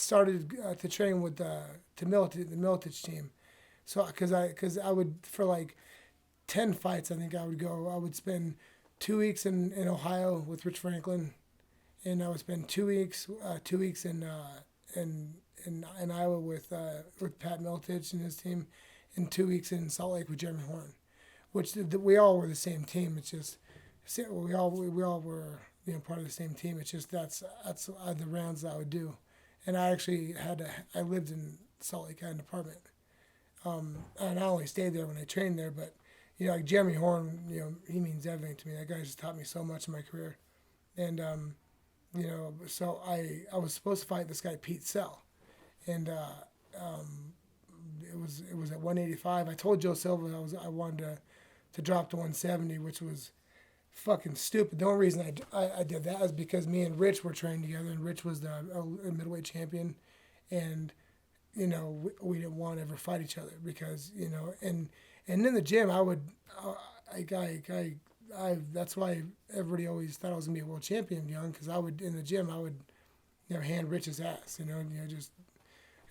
started to train with the Militich team. So because I would for like 10 fights, I think I would go. I would spend 2 weeks in Ohio with Rich Franklin, and I would spend 2 weeks in Iowa with Pat Militich and his team, and 2 weeks in Salt Lake with Jeremy Horn, which we all were the same team. It's just we all were part of the same team. It's just that's the rounds that I would do, and I actually I lived in Salt Lake. I had an apartment, and I only stayed there when I trained there. But like Jeremy Horn, he means everything to me. That guy just taught me so much in my career, and so I was supposed to fight this guy Pete Sell, and it was at 185. I told Joe Silva I wanted to drop to 170, which was fucking stupid. The only reason I did that is because me and Rich were training together, and Rich was the middleweight champion, and we didn't want to ever fight each other because and in the gym I that's why everybody always thought I was gonna be a world champion young, because in the gym I would hand Rich's ass, just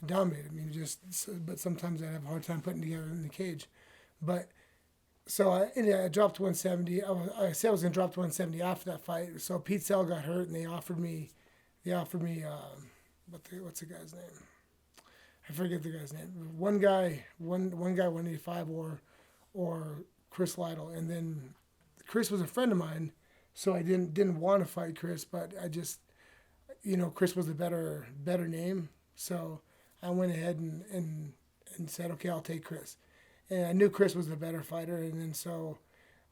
dominate him. But sometimes I'd have a hard time putting together in the cage, but. So I dropped to 170. I said I was gonna drop to 170 after that fight. So Pete Sell got hurt, and they offered me, what's the guy's name? I forget the guy's name. One guy 185 or Chris Lytle, and then Chris was a friend of mine, so I didn't want to fight Chris, but I just, Chris was a better name, so I went ahead and said, okay, I'll take Chris. And I knew Chris was the better fighter, and then so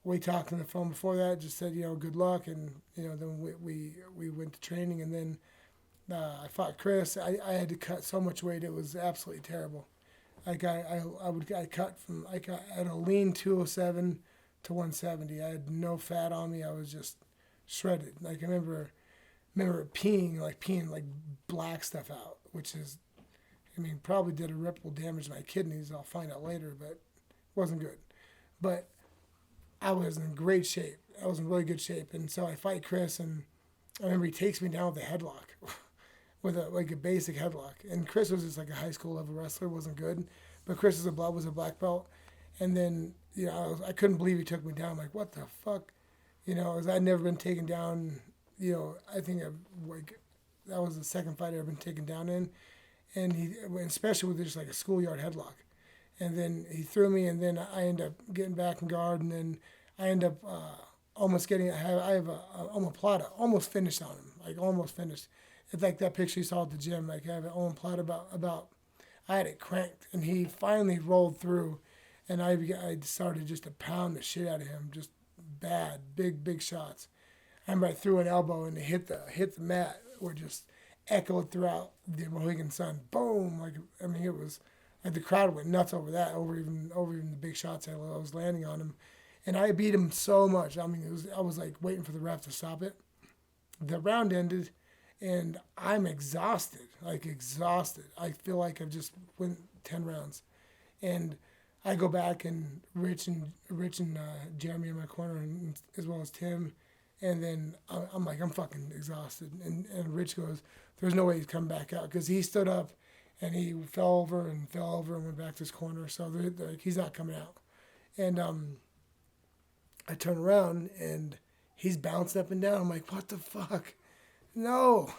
we talked on the phone before that, just said, good luck, and, then we went to training, and then I fought Chris. I had to cut so much weight, it was absolutely terrible. Like I had a lean 207 to 170. I had no fat on me. I was just shredded. Like I remember peeing like black stuff out, which is, probably did irreparable damage to my kidneys. I'll find out later, but wasn't good. But I was in great shape. I was in really good shape. And so I fight Chris, and I remember he takes me down with a headlock, with a basic headlock. And Chris was just like a high school level wrestler, wasn't good. But Chris was a black belt. And then, I couldn't believe he took me down. I'm like, what the fuck? I'd never been taken down, I think that was the second fight I'd ever been taken down in. And especially with just like a schoolyard headlock. And then he threw me, and then I end up getting back in guard, and then I end up almost getting. I have a omoplata, almost finished on him, like almost finished. It's like that picture you saw at the gym. Like I have an omoplata about. I had it cranked, and he finally rolled through, and I started just to pound the shit out of him, just bad, big shots. I remember I threw an elbow, and it hit the mat, where just echoed throughout the Mohegan Sun. Boom! It was. Like the crowd went nuts over that, over even the big shots I was landing on him, and I beat him so much. I was like waiting for the ref to stop it. The round ended, and I'm exhausted. I feel like I've just went 10 rounds, and I go back, and Rich and Jeremy in my corner, and as well as Tim, and then I'm like, I'm fucking exhausted, and Rich goes, there's no way he's coming back out, because he stood up. And he fell over and went back to his corner. So he's not coming out. And I turn around, and he's bouncing up and down. I'm like, what the fuck? No.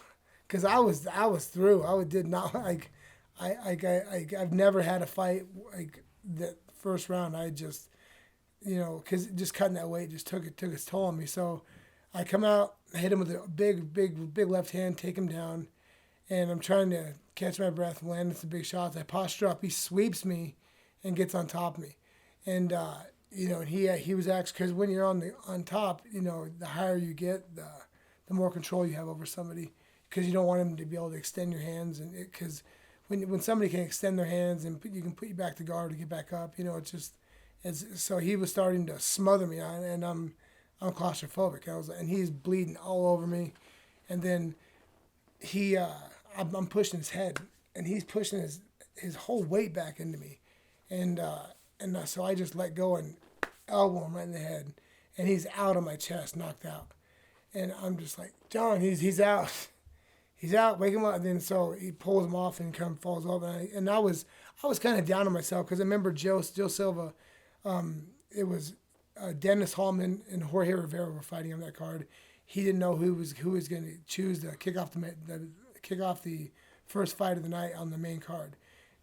Because I was through. I did not, I've never had a fight like that first round. I just, because just cutting that weight just took its toll on me. So I come out, I hit him with a big left hand, take him down. And I'm trying to catch my breath, landing some big shots. I posture up. He sweeps me and gets on top of me. And, and he was actually, because when you're on top, the higher you get, the more control you have over somebody, because you don't want him to be able to extend your hands. And because when somebody can extend their hands and you can put you back to guard to get back up, so he was starting to smother me, and I'm claustrophobic. And he's bleeding all over me. And then I'm pushing his head, and he's pushing his whole weight back into me, and so I just let go and elbow him right in the head, and he's out on my chest, knocked out, and I'm just like, John, he's out, he's out, wake him up. And then so he pulls him off and kind of falls over. And I was kind of down on myself because I remember Joe Silva. It was Dennis Hallman and Jorge Rivera were fighting on that card. He didn't know who was going to choose to kick off the first fight of the night on the main card,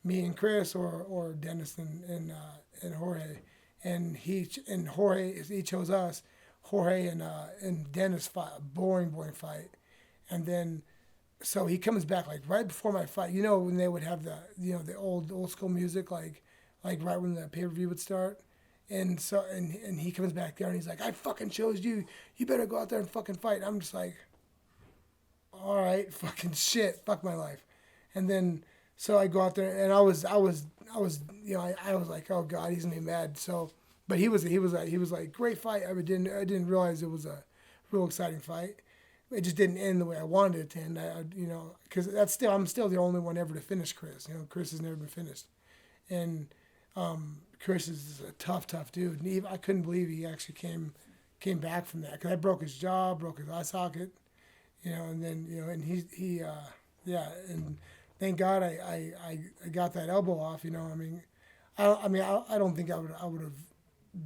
me and Chris or Dennis and Jorge, and Jorge he chose us. Jorge and Dennis fought a boring fight, and then so he comes back like right before my fight. You know when they would have the old school music like right when the pay-per-view would start. And so and he comes back there and he's like, I fucking chose you. You better go out there and fucking fight. I'm just like, all right, fucking shit, fuck my life. And then so I go out there and I was like, oh God, he's gonna be mad. So, but he was like great fight. I didn't realize it was a real exciting fight. It just didn't end the way I wanted it to end. Because I'm still the only one ever to finish Chris. Chris has never been finished, and Chris is a tough dude. And I couldn't believe he actually came back from that because I broke his jaw, broke his eye socket, and then and he and thank God I got that elbow off. I don't think I would have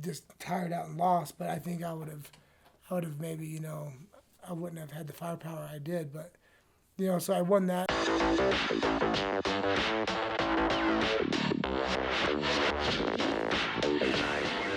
just tired out and lost, but I think I would have maybe I wouldn't have had the firepower I did, but so I won that. Night.